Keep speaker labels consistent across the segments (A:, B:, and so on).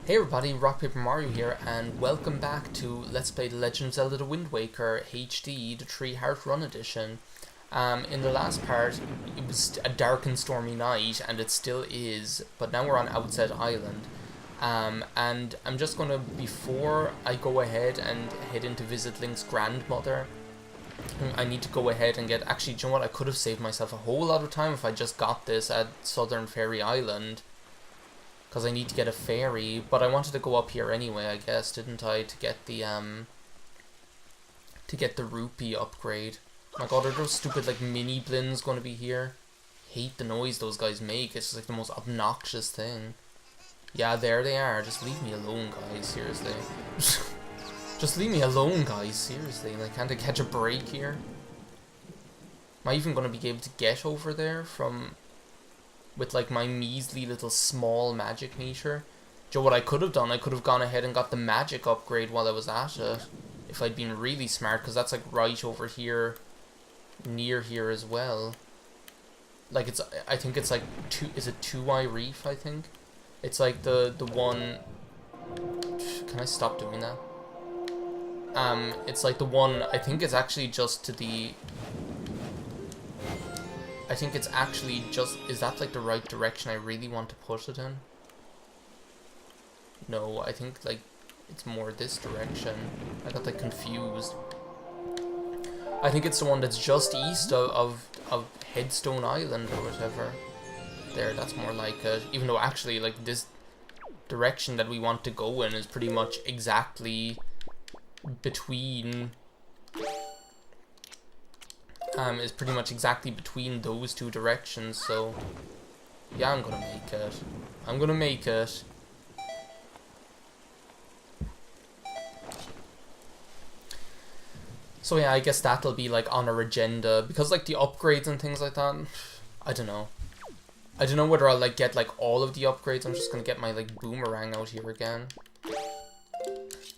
A: Hey everybody, RockPaperMario here, and welcome back to Let's Play The Legend of Zelda The Wind Waker HD, the 3-Heart Run Edition. In the last part, it was a dark and stormy night, and it still is, but now we're on Outset Island. And I'm just gonna, before I go ahead and head in to visit Link's grandmother, I need to go ahead and get, actually, do you know what, I could have saved myself a whole lot of time if I just got this at Southern Fairy Island. Because I need to get a ferry, but I wanted to go up here anyway, I guess, didn't I, to get the rupee upgrade. My god, are those stupid, like, mini blins going to be here? Hate the noise those guys make, it's just, like, the most obnoxious thing. Yeah, there they are, just leave me alone, guys, seriously. Just leave me alone, guys, seriously, like, can't I catch a break here? Am I even going to be able to get over there from... with like my measly little small magic meter? Joe, what I could have done, I could have gone ahead and got the magic upgrade while I was at it. If I'd been really smart, because that's like right over here, near here as well. Like it's, I think it's like is it 2i Reef, I think? It's like the one, can I stop doing that? It's like the one, I think it's actually just to the, I think it's actually just, is that like the right direction I really want to put it in? No, I think like it's more this direction. I got like confused. I think it's the one that's just east of Headstone Island or whatever. There, that's more like it. Even though actually like this direction that we want to go in is pretty much exactly between... is pretty much exactly between those two directions, so yeah, I'm gonna make it. I'm gonna make it. So yeah, I guess that'll be like on our agenda, because like the upgrades and things like that, I don't know. I don't know whether I'll like get like all of the upgrades. I'm just gonna get my like boomerang out here again.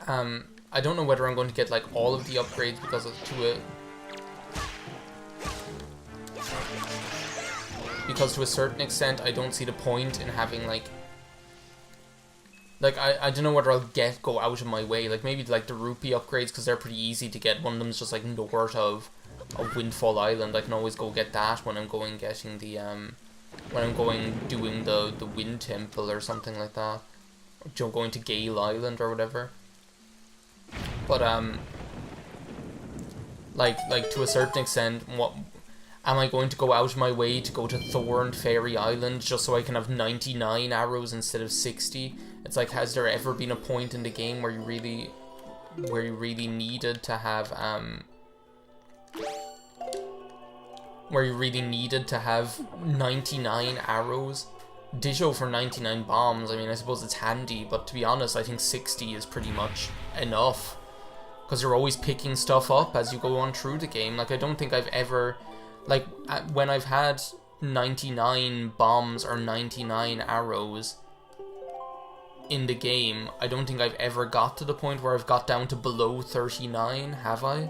A: I don't know whether I'm going to get like all of the upgrades because to a certain extent, I don't see the point in having, like I don't know whether I'll go out of my way. Like, maybe, like, the rupee upgrades, because they're pretty easy to get. One of them's just, like, north of Windfall Island. I can always go get that when I'm going getting the, when I'm going doing the Wind Temple or something like that. Or going to Gale Island or whatever. But, like, to a certain extent, am I going to go out of my way to go to Thorned Fairy Island just so I can have 99 arrows instead of 60? It's like, has there ever been a point in the game where you really needed to have, 99 arrows? Ditto for 99 bombs. I mean, I suppose it's handy, but to be honest, I think 60 is pretty much enough. Because you're always picking stuff up as you go on through the game. Like, I don't think I've ever... Like, when I've had 99 bombs or 99 arrows in the game, I don't think I've ever got to the point where I've got down to below 39, have I?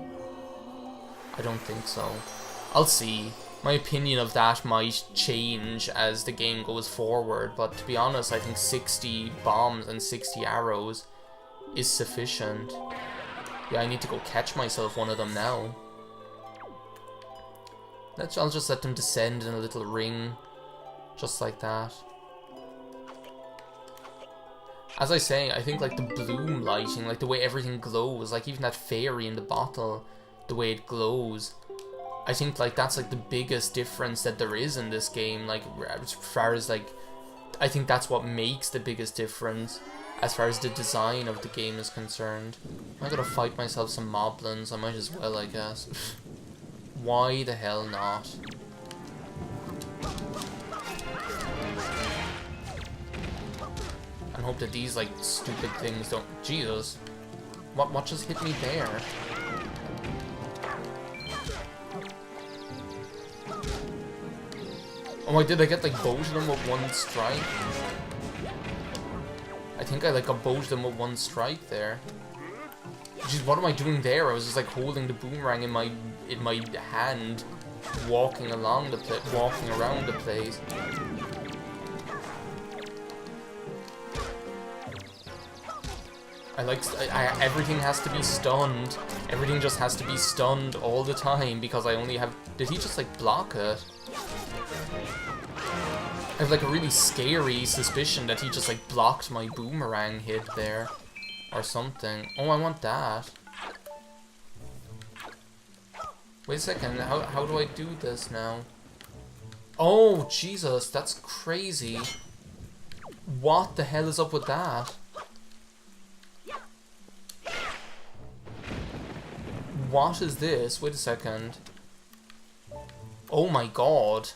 A: I don't think so. I'll see. My opinion of that might change as the game goes forward, but to be honest, I think 60 bombs and 60 arrows is sufficient. Yeah, I need to go catch myself one of them now. I'll just let them descend in a little ring, just like that. As I say, I think like the bloom lighting, like the way everything glows, like even that fairy in the bottle, the way it glows, I think like that's like the biggest difference that there is in this game. Like as far as like, I think that's what makes the biggest difference as far as the design of the game is concerned. I gotta fight myself some moblins, I might as well, I guess. Why the hell not? And hope that these, like, stupid things don't... Jesus. What just hit me there? Oh, did I get, like, both of them with one strike? I think I, like, got both of them with one strike there. Jeez, what am I doing there? I was just like holding the boomerang in my hand, walking around the place. everything has to be stunned. Everything just has to be stunned all the time because I only have... Did he just like block it? I have like a really scary suspicion that he just like blocked my boomerang hit there. Or something. Oh, I want that. Wait a second, how do I do this now? Oh, Jesus, that's crazy. What the hell is up with that? What is this? Wait a second. Oh my god.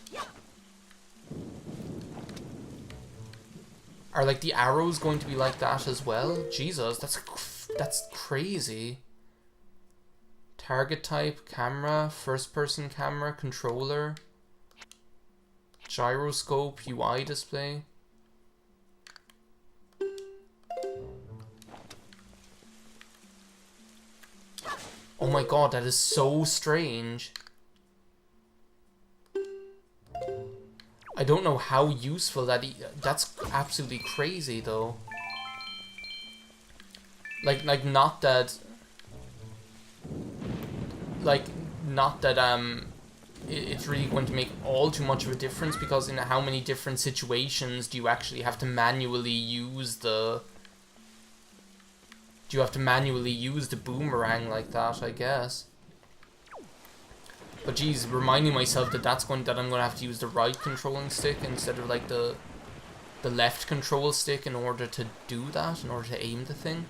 A: Are like the arrows going to be like that as well? Jesus, that's crazy. Target type, camera, first person camera, controller, gyroscope, UI display. Oh my god, that is so strange. I don't know how useful that's absolutely crazy though. Like not that it's really going to make all too much of a difference, because in how many different situations do you actually have to manually use the boomerang like that, I guess. But geez, reminding myself that I'm gonna have to use the right controlling stick instead of like the left control stick in order to do that, in order to aim the thing.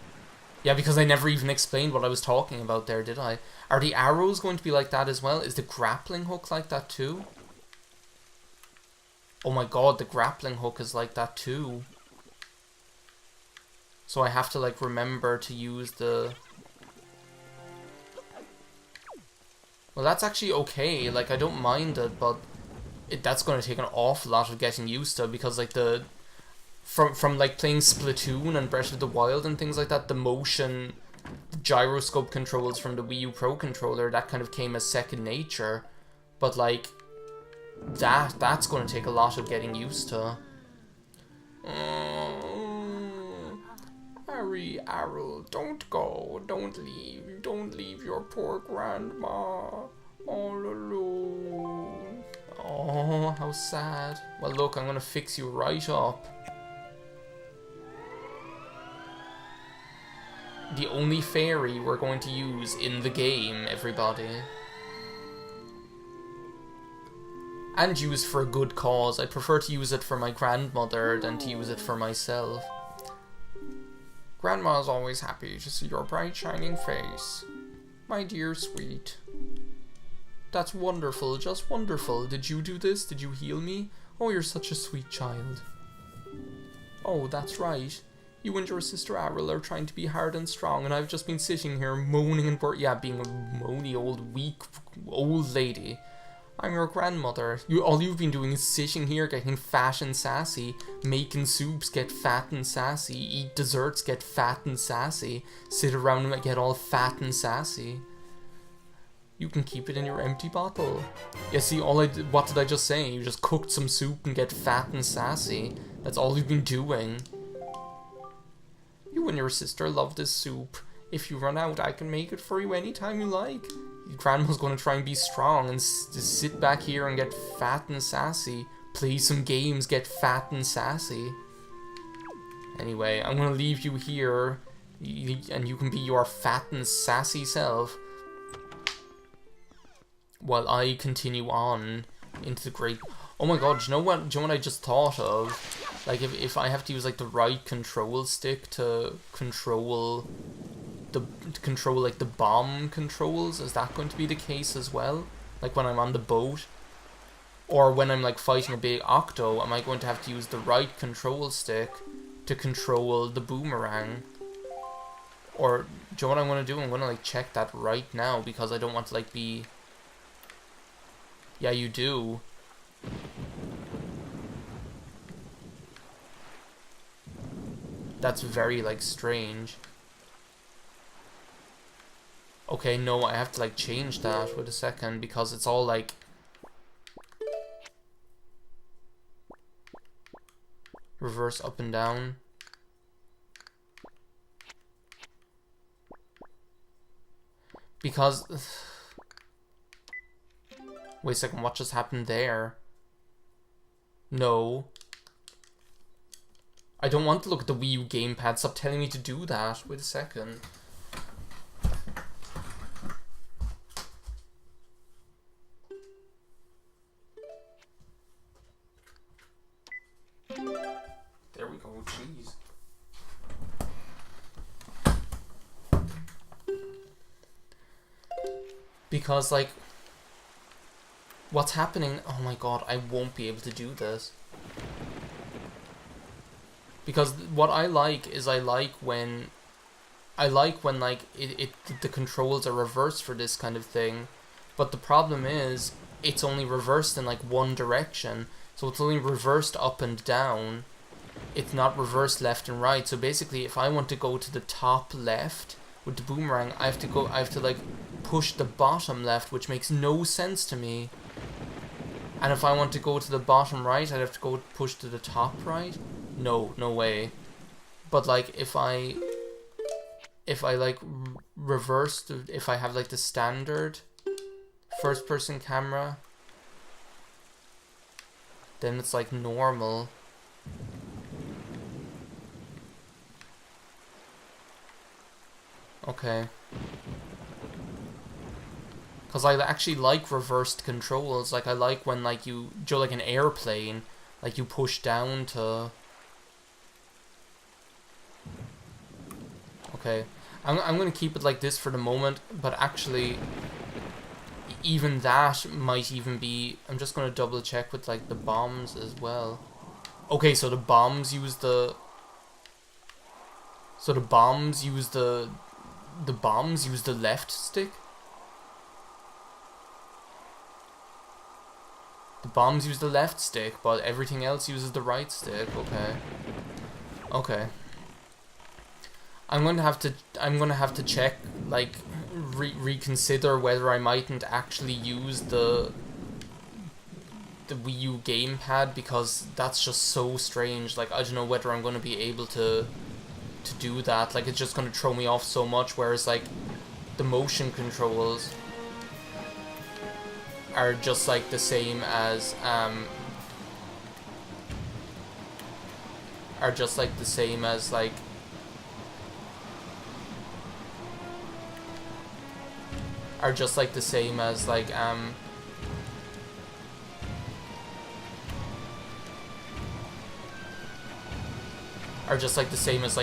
A: Yeah, because I never even explained what I was talking about there, did I? Are the arrows going to be like that as well? Is the grappling hook like that too? Oh my god, the grappling hook is like that too. So I have to like remember to use the... Well, that's actually okay, like I don't mind it, but that's going to take an awful lot of getting used to, because like the... From like playing Splatoon and Breath of the Wild and things like that, the motion, the gyroscope controls from the Wii U Pro controller, that kind of came as second nature. But like, that's going to take a lot of getting used to. Harry, Arrol, don't go, don't leave your poor grandma all alone. Oh, how sad. Well look, I'm gonna fix you right up. The only fairy we're going to use in the game, everybody. And use for a good cause. I prefer to use it for my grandmother than to use it for myself. Grandma's always happy to see your bright shining face. My dear sweet. That's wonderful, just wonderful. Did you do this? Did you heal me? Oh, you're such a sweet child. Oh, that's right. You and your sister Arrol are trying to be hard and strong, and I've just been sitting here moaning and being a moany old weak old lady. I'm your grandmother. All you've been doing is sitting here getting fat and sassy, making soups, get fat and sassy, eat desserts, get fat and sassy, sit around and get all fat and sassy. You can keep it in your empty bottle. Yeah, see, what did I just say? You just cooked some soup and get fat and sassy. That's all you've been doing. You and your sister love this soup. If you run out, I can make it for you anytime you like. Your grandma's gonna try and be strong and just sit back here and get fat and sassy. Play some games, get fat and sassy. Anyway, I'm gonna leave you here, and you can be your fat and sassy self, while I continue on into the great... Oh my god, do you know what I just thought of? Like, if I have to use, like, the right control stick to control like, the bomb controls, is that going to be the case as well? Like, when I'm on the boat? Or when I'm, like, fighting a big octo, am I going to have to use the right control stick to control the boomerang? Or, do you know what I'm going to do? I'm going to, like, check that right now, because I don't want to, like, be... Yeah, you do. That's very, like, strange. Okay, no, I have to, like, change that. Wait a second, because it's all, like... reverse up and down. Because... Wait a second, what just happened there? No. I don't want to look at the Wii U gamepad. Stop telling me to do that. Wait a second. There we go, jeez. Because, like, what's happening? Oh my god, I won't be able to do this. Because what I like is I like when like the controls are reversed for this kind of thing, but the problem is it's only reversed in like one direction, so it's only reversed up and down. It's not reversed left and right. So basically, if I want to go to the top left with the boomerang, I have to like push the bottom left, which makes no sense to me. And if I want to go to the bottom right, I'd have to go push to the top right. No way. But like if I like reverse if I have like the standard first person camera, then it's like normal. Okay. Because I actually like reversed controls. Like I like when like you do like an airplane, like you push down to... Okay. I'm going to keep it like this for the moment, but actually even that might even be... I'm just going to double check with like the bombs as well. Okay, so the bombs use the... So the bombs use the left stick? The bombs use the left stick, but everything else uses the right stick. Okay. Okay. I'm gonna have to check, like, reconsider whether I mightn't actually use the Wii U gamepad, because that's just so strange. Like, I don't know whether I'm gonna be able to do that. Like, it's just gonna throw me off so much, whereas like the motion controls are just like the same as like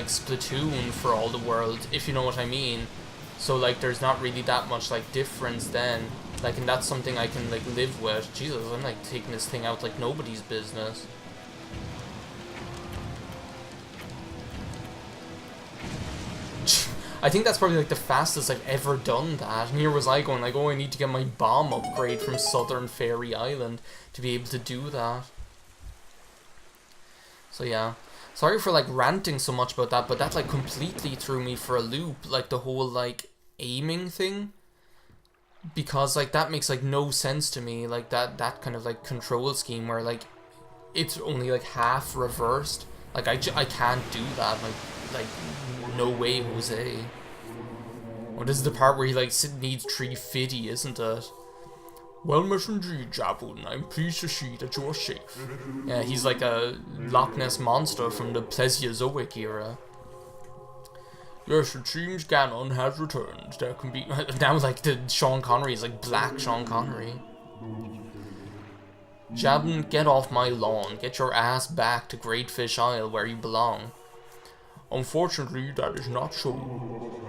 A: Splatoon for all the world, if you know what I mean. So like there's not really that much like difference then. Like, and that's something I can like live with. Jesus, I'm like taking this thing out like nobody's business. I think that's probably like the fastest I've ever done that. And here was I going like, oh, I need to get my bomb upgrade from Southern Fairy Island to be able to do that. So yeah. Sorry for like ranting so much about that, but that like completely threw me for a loop, like the whole like aiming thing. Because like that makes like no sense to me, like that kind of like control scheme where like it's only like half reversed. Like I can't do that, like no way, Jose. Oh, this is the part where he like needs 350, isn't it? Well met indeed, Jabun. I'm pleased to see that you are safe. Yeah, he's like a Loch Ness monster from the Plesiozoic era. Yes, it seems Ganon has returned. There can be... Now, like, the Sean Connery is like black Sean Connery. Jabun, get off my lawn. Get your ass back to Great Fish Isle where you belong. Unfortunately, that is not so.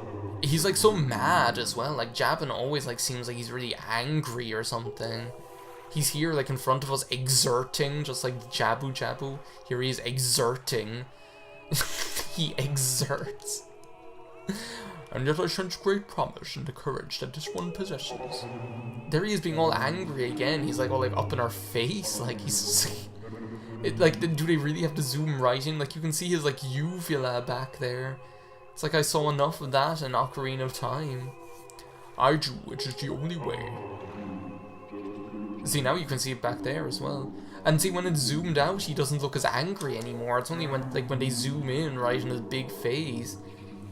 A: He's like so mad as well. Like Jabun always like seems like he's really angry or something. He's here like in front of us exerting, just like Jabu. Here he is exerting. He exerts. And yet I sense great promise in the courage that this one possesses. There he is being all angry again. He's like all like up in our face. Like he's... Like, do they really have to zoom right in? Like, you can see his, like, uvula back there. It's like I saw enough of that in Ocarina of Time. I do, it is the only way. See, now you can see it back there as well. And see, when it's zoomed out, he doesn't look as angry anymore. It's only when, like, when they zoom in right in his big face.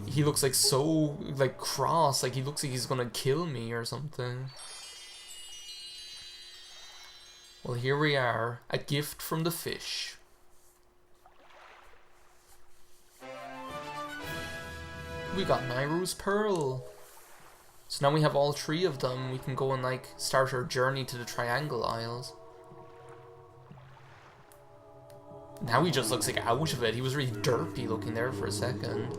A: he looks like so, like, cross. Like, he looks like he's gonna kill me or something. Well, here we are. A gift from the fish. We got Nairu's Pearl. So now we have all 3 of them. We can go and, like, start our journey to the Triangle Isles. Now he just looks like out of it. He was really derpy looking there for a second.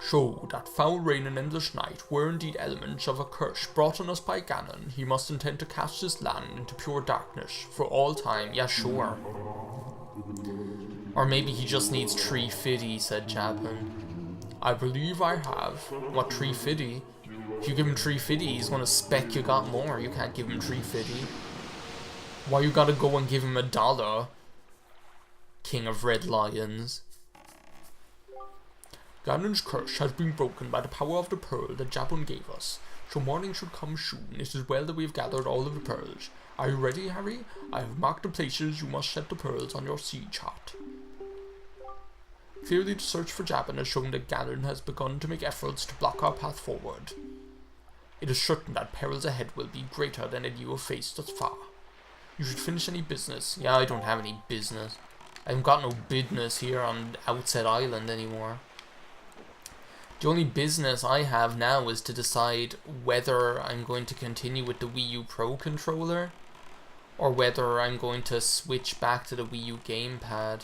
A: So, that foul rain and endless night were indeed elements of a curse brought on us by Ganon. He must intend to cast this land into pure darkness for all time. Yeah, sure. Or maybe he just needs 350, said Chapman. I believe I have. What, 350? If you give him 350, he's gonna spec you got more. You can't give him 350. Why you gotta go and give him $1? King of Red Lions. Ganon's curse has been broken by the power of the pearl that Jabun gave us, so morning should come soon. It is well that we have gathered all of the pearls. Are you ready, Harry? I have marked the places you must set the pearls on your sea chart. Clearly the search for Jabun has shown that Ganon has begun to make efforts to block our path forward. It is certain that perils ahead will be greater than any you have faced thus far. You should finish any business. Yeah, I don't have any business. I haven't got no business here on Outset Island anymore. The only business I have now is to decide whether I'm going to continue with the Wii U Pro controller or whether I'm going to switch back to the Wii U gamepad.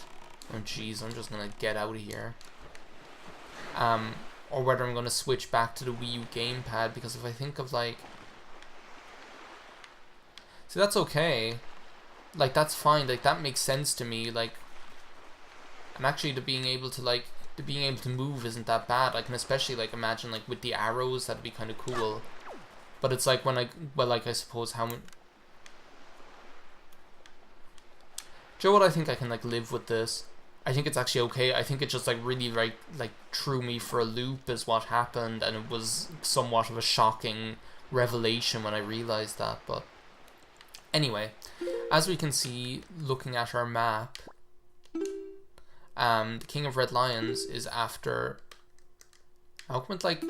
A: Oh jeez, I'm just gonna get out of here. Or whether I'm gonna switch back to the Wii U gamepad, because if I think of like... See, that's okay. Like, that's fine. Like, that makes sense to me. Like, I'm actually being able to move isn't that bad. I can especially, like, imagine, like, with the arrows, that'd be kind of cool. But it's like when I suppose how many... Do you know what, I think I can, like, live with this. I think it's actually okay. I think it just, like, really, like threw me for a loop is what happened, and it was somewhat of a shocking revelation when I realized that, but... Anyway, as we can see, looking at our map, the King of Red Lions is after... How come it, like,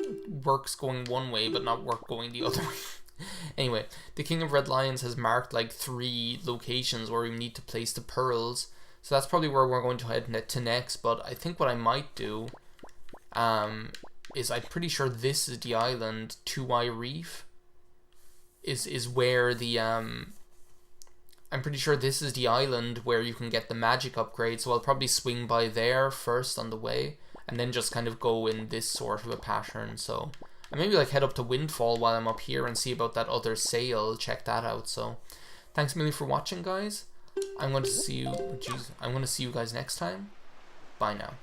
A: works going one way, but not work going the other way? Anyway, the King of Red Lions has marked, like, 3 locations where we need to place the pearls. So that's probably where we're going to head to next, but I think what I might do is I'm pretty sure this is the island, 2i Reef, is where the... I'm pretty sure this is the island where you can get the magic upgrade, so I'll probably swing by there first on the way, and then just kind of go in this sort of a pattern. So I maybe like head up to Windfall while I'm up here and see about that other sail, check that out. So thanks a million for watching, guys. I'm going to see you guys next time. Bye now.